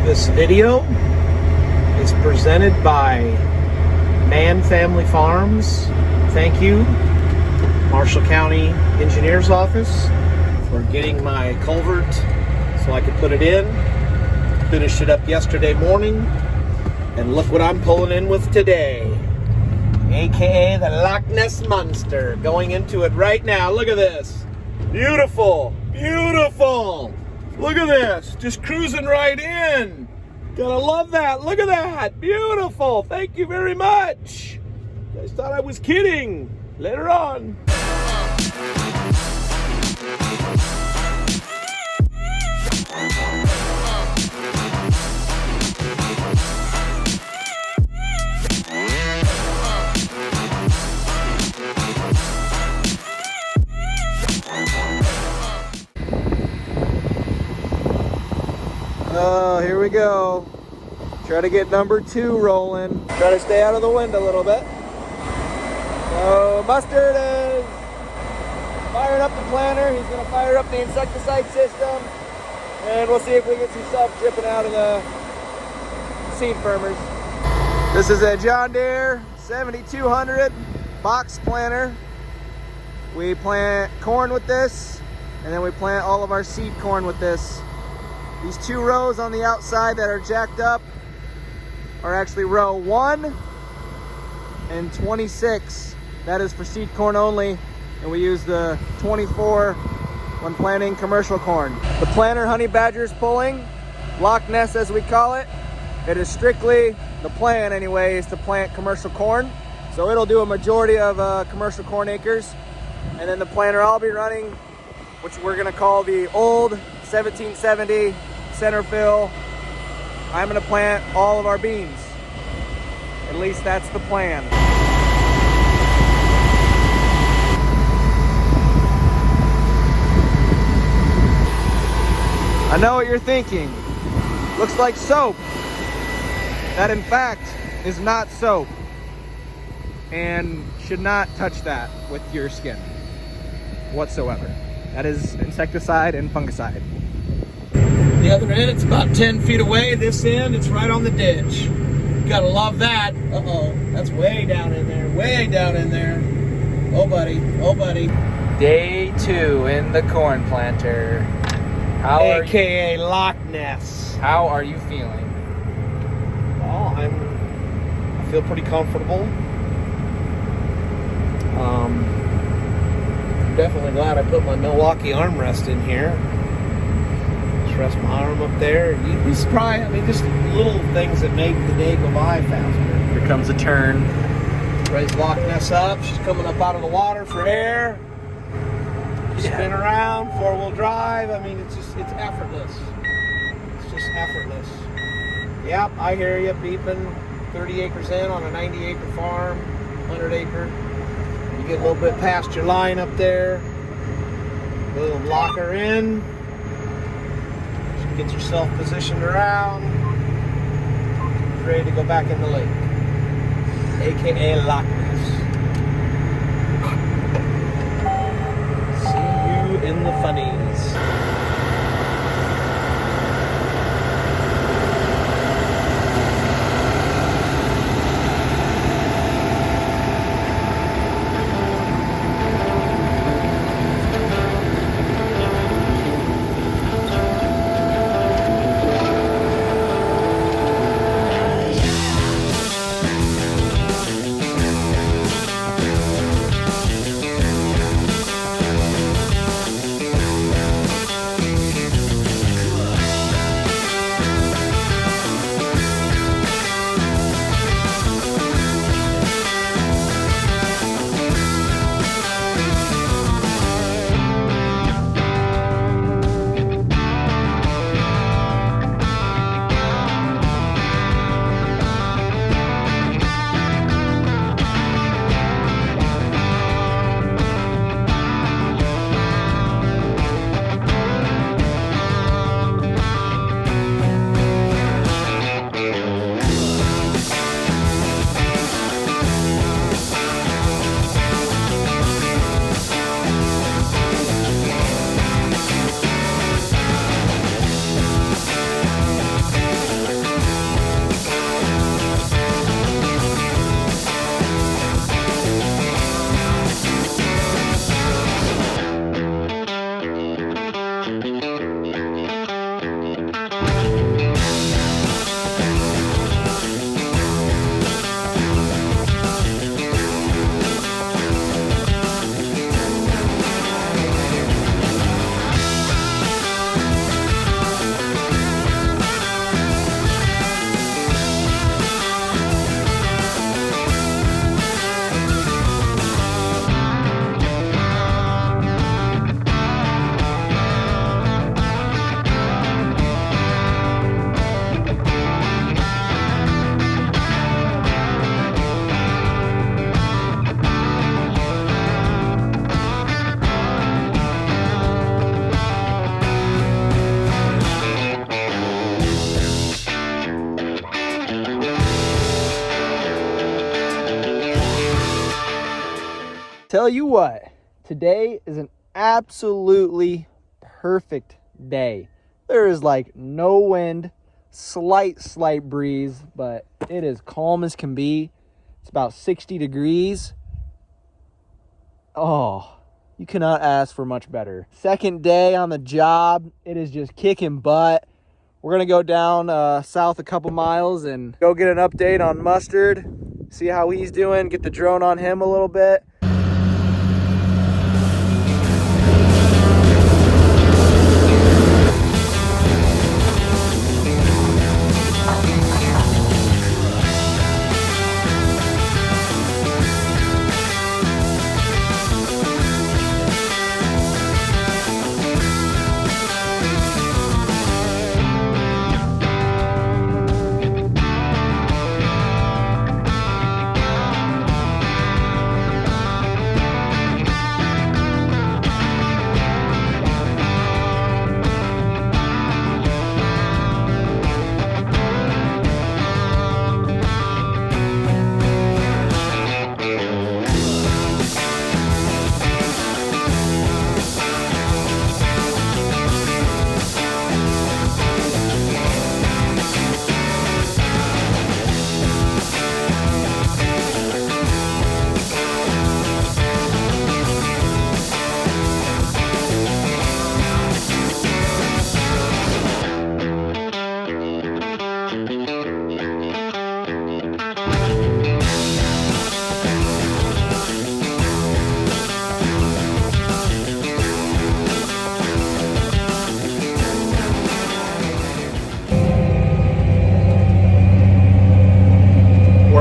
This video is presented by Mann Family Farms. Thank you, Marshall County Engineer's Office, for getting my culvert so I could put it in. Finished it up yesterday morning, and look what I'm pulling in with today, aka the Loch Ness Monster. Going into it right now. Look at this. Beautiful, beautiful. Look at this, just cruising right in. Gotta love that. Look at that, beautiful. Thank you very much. You guys thought I was kidding. Later on. Oh, here we go. Try to get number 2 rolling. Try to stay out of the wind a little bit. So Mustard is firing up the planter. He's gonna fire up the insecticide system. And we'll see if we get some stuff dripping out of the seed firmers. This is a John Deere 7200 box planter. We plant corn with this, and then we plant all of our seed corn with this. These 2 rows on the outside that are jacked up are actually row 1 and 26. That is for seed corn only, and we use the 24 when planting commercial corn. The planter honey badger is pulling, Loch Ness as we call it. It is strictly, the plan anyway, is to plant commercial corn. So it'll do a majority of commercial corn acres. And then the planter I'll be running, which we're gonna call the old 1770 center fill, I'm gonna plant all of our beans. At least that's the plan. I know what you're thinking. Looks like soap. That in fact is not soap, and should not touch that with your skin whatsoever. That is insecticide and fungicide. The other end, it's about 10 feet away. This end, it's right on the ditch. You gotta love that. Uh-oh, that's way down in there, way down in there. Oh, buddy, oh, buddy. Day 2 in the corn planter. AKA Loch Ness. How are you feeling? Well, I feel pretty comfortable. I'm definitely glad I put my Milwaukee armrest in here. Rest my arm up there. You'd be surprised. I mean, just little things that make the day go by faster. Here comes a turn. Raise Loch Ness up. She's coming up out of the water for air. Spin around, 4-wheel drive. I mean, it's effortless. It's just effortless. Yep, I hear you beeping. 30 acres in on a 90-acre farm, 100 acre. You get a little bit past your line up there. A little blocker in. Get yourself positioned around, ready to go back in the lake, aka Loch Ness. See you in the funnies. tell you what, today is an absolutely perfect day. There is like no wind, slight breeze, but it is calm as can be. It's about 60 degrees. Oh, you cannot ask for much better. Second day on the job. It is just kicking butt. We're going to go down south a couple miles and go get an update on Mustard, see how he's doing, get the drone on him a little bit.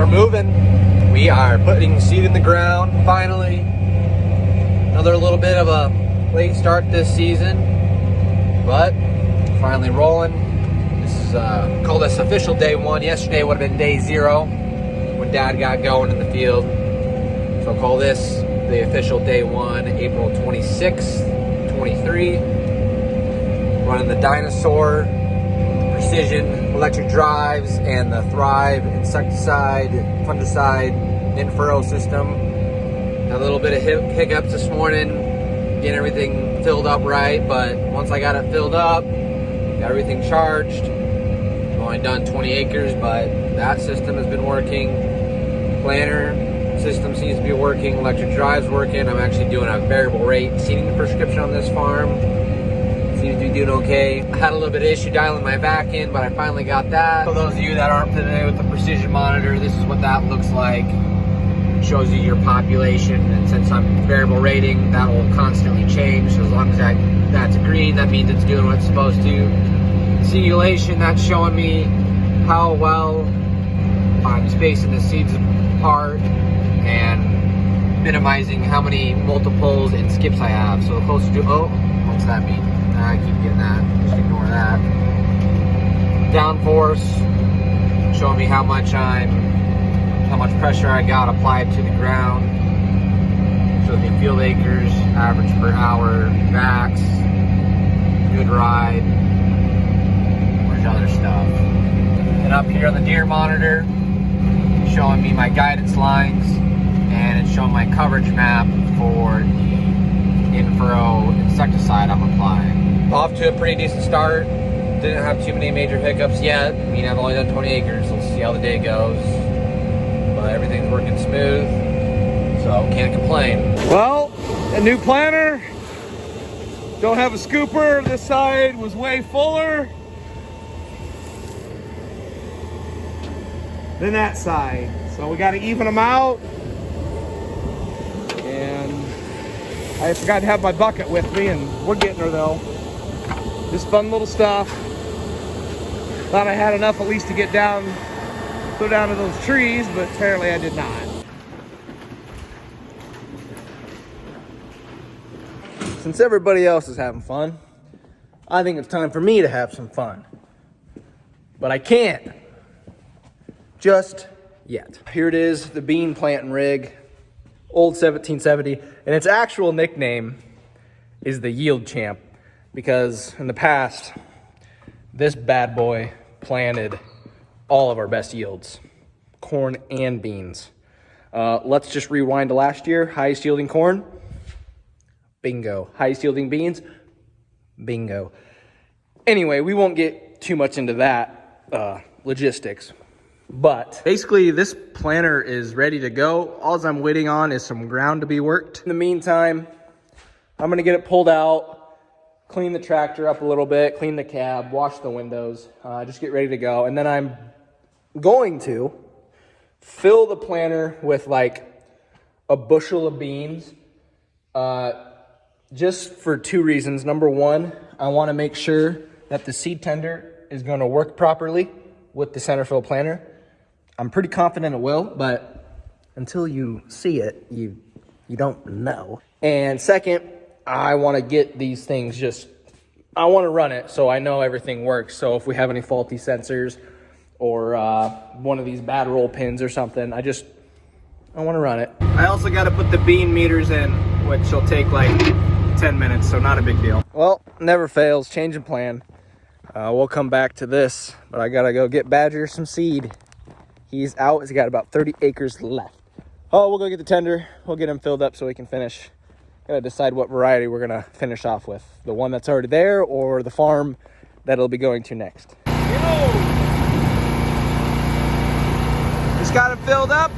Moving. We are putting seed in the ground finally. Another little bit of a late start this season, but finally rolling. This is call this official day one. Yesterday would have been day 0 when Dad got going in the field. So I'll call this the official day 1, April 26th, 23. Running the Dinosaur Precision electric drives and the Thrive insecticide, fungicide, in-furrow system. Had a little bit of hiccups this morning, getting everything filled up right, but once I got it filled up, got everything charged. I've only done 20 acres, but that system has been working. Planter system seems to be working, electric drive's working. I'm actually doing a variable rate seeding prescription on this farm. Seems to be doing okay. I had a little bit of issue dialing my vac in, but I finally got that. For those of you that aren't familiar with the precision monitor, this is what that looks like. It shows you your population, and since I'm variable rating, that will constantly change. So as long as that's green, that means it's doing what it's supposed to. Singulation, that's showing me how well I'm spacing the seeds apart and minimizing how many multiples and skips I have. So the closer to, oh, what's that mean? I keep getting that, just ignore that. Downforce, showing me how much pressure I got applied to the ground. Shows me field acres, average per hour, vax, good ride. Where's other stuff? And up here on the deer monitor, showing me my guidance lines, and it's showing my coverage map for the in-furrow insecticide I'm applying. Off to a pretty decent start. Didn't have too many major hiccups yet. I mean, I've only done 20 acres. Let's see how the day goes. But everything's working smooth, so can't complain. Well, a new planter. Don't have a scooper. This side was way fuller than that side. So we got to even them out. And I forgot to have my bucket with me, and we're getting her though. Just fun little stuff. Thought I had enough at least to go down to those trees, but apparently I did not. Since everybody else is having fun, I think it's time for me to have some fun. But I can't. Just yet. Here it is, the bean planting rig. Old 1770. And its actual nickname is the Yield Champ, because in the past, this bad boy planted all of our best yields, corn and beans. Let's just rewind to last year. Highest yielding corn, bingo. Highest yielding beans, bingo. Anyway, we won't get too much into that logistics. But basically, this planter is ready to go. All I'm waiting on is some ground to be worked. In the meantime, I'm going to get it pulled out, clean the tractor up a little bit, clean the cab, wash the windows, just get ready to go. And then I'm going to fill the planter with like a bushel of beans, just for two reasons. Number one, I want to make sure that the seed tender is going to work properly with the center fill planter. I'm pretty confident it will, but until you see it, you don't know. And second, I want to get these things I want to run it so I know everything works. So if we have any faulty sensors or one of these bad roll pins or something, I want to run it. I also got to put the bean meters in, which will take like 10 minutes, so not a big deal. Well, never fails, change of plan. We'll come back to this, but I got to go get Badger some seed. He's out. He's got about 30 acres left. Oh, we'll go get the tender. We'll get him filled up so we can finish. Gotta decide what variety we're gonna finish off with. The one that's already there or the farm that it'll be going to next. Just got it filled up.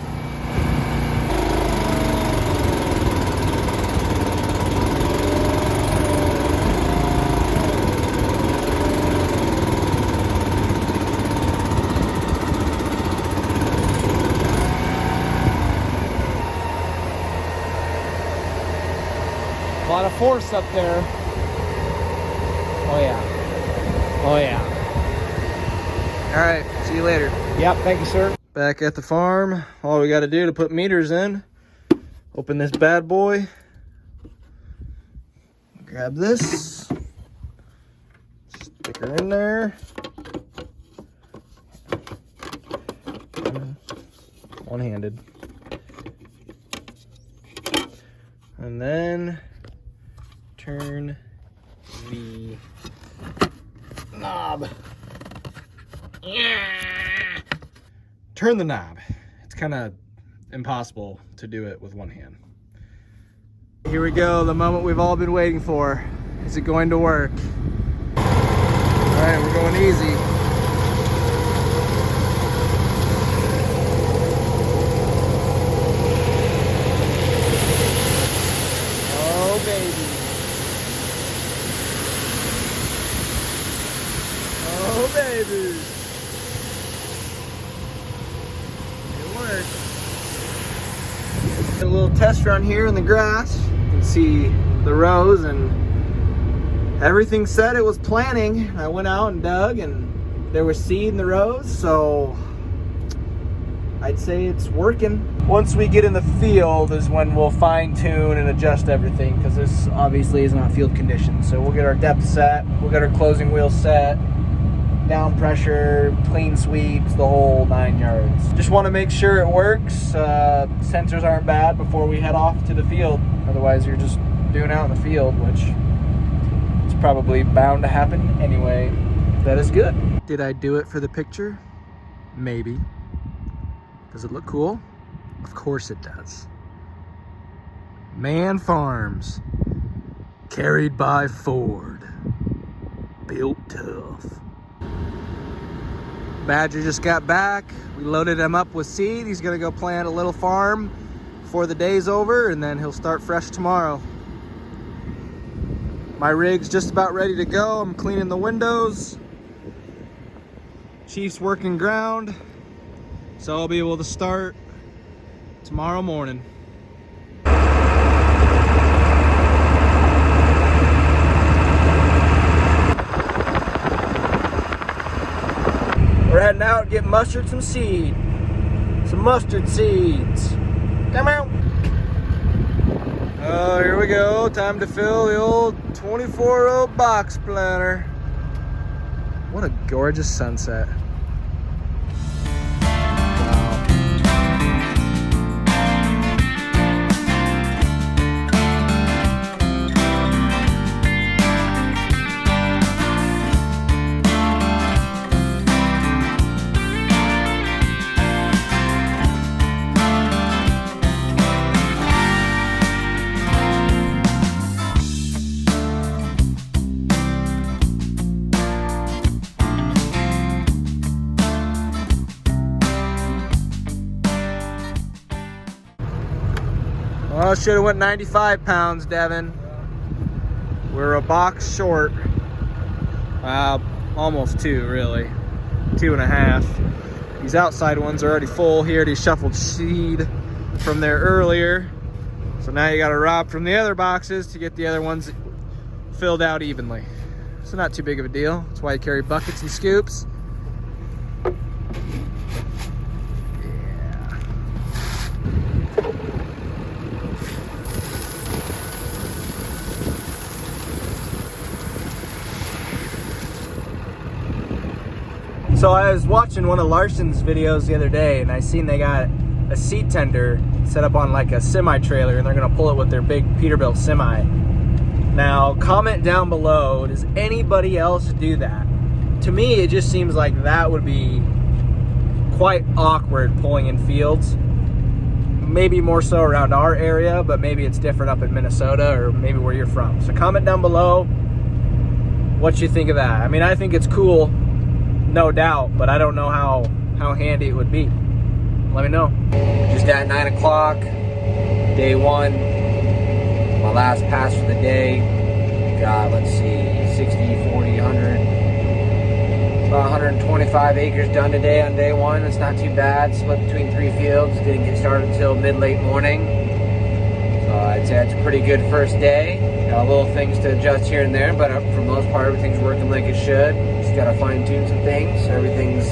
A lot of force up there. Oh yeah. Oh yeah. All right, see you later. Yep, thank you, sir. Back at the farm. All we got to do to put meters in, open this bad boy. Grab this. Stick her in there. One-handed. And then turn the knob. Turn the knob. It's kind of impossible to do it with one hand. Here we go, the moment we've all been waiting for. Is it going to work? All right, we're going easy. Oh, baby. It worked. A little test run here in the grass. You can see the rows and everything said it was planting. I went out and dug and there was seed in the rows, so I'd say it's working. Once we get in the field is when we'll fine tune and adjust everything, because this obviously is not field conditions. So we'll get our depth set, we'll get our closing wheel set, down pressure, clean sweeps, the whole 9 yards. Just want to make sure it works. Sensors aren't bad before we head off to the field. Otherwise you're just doing out in the field, which is probably bound to happen anyway. That is good. Did I do it for the picture? Maybe. Does it look cool? Of course it does. Man Farms, carried by Ford, built tough. Badger just got back. We loaded him up with seed. He's gonna go plant a little farm before the day's over, and then he'll start fresh tomorrow. My rig's just about ready to go. I'm cleaning the windows. Chief's working ground. So I'll be able to start tomorrow morning. We're heading out, get mustard some seed. Some mustard seeds. Come out. Oh, here we go. Time to fill the old 24-row box planter. What a gorgeous sunset. Oh, should have went 95 pounds, Devin. We're a box short. Almost 2, really. 2.5. These outside ones are already full. He already shuffled seed from there earlier. So now you gotta rob from the other boxes to get the other ones filled out evenly. So not too big of a deal. That's why you carry buckets and scoops. So I was watching one of Larson's videos the other day, and I seen they got a seed tender set up on like a semi trailer, and they're gonna pull it with their big Peterbilt semi. Now, comment down below, does anybody else do that? To me, it just seems like that would be quite awkward pulling in fields. Maybe more so around our area, but maybe it's different up in Minnesota or maybe where you're from. So comment down below what you think of that. I mean, I think it's cool, no doubt, but I don't know how handy it would be. Let me know. Just at 9 o'clock, day 1. My last pass for the day. Got, let's see, 60, 40, 100. About 125 acres done today on day 1. It's not too bad. Split between 3 fields. Didn't get started until mid-late morning. So I'd say it's a pretty good first day. Got little things to adjust here and there, but for the most part, everything's working like it should. Just gotta fine-tune some things. Everything's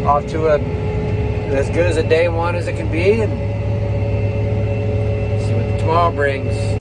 off to as good as a day 1 as it can be, and see what tomorrow brings.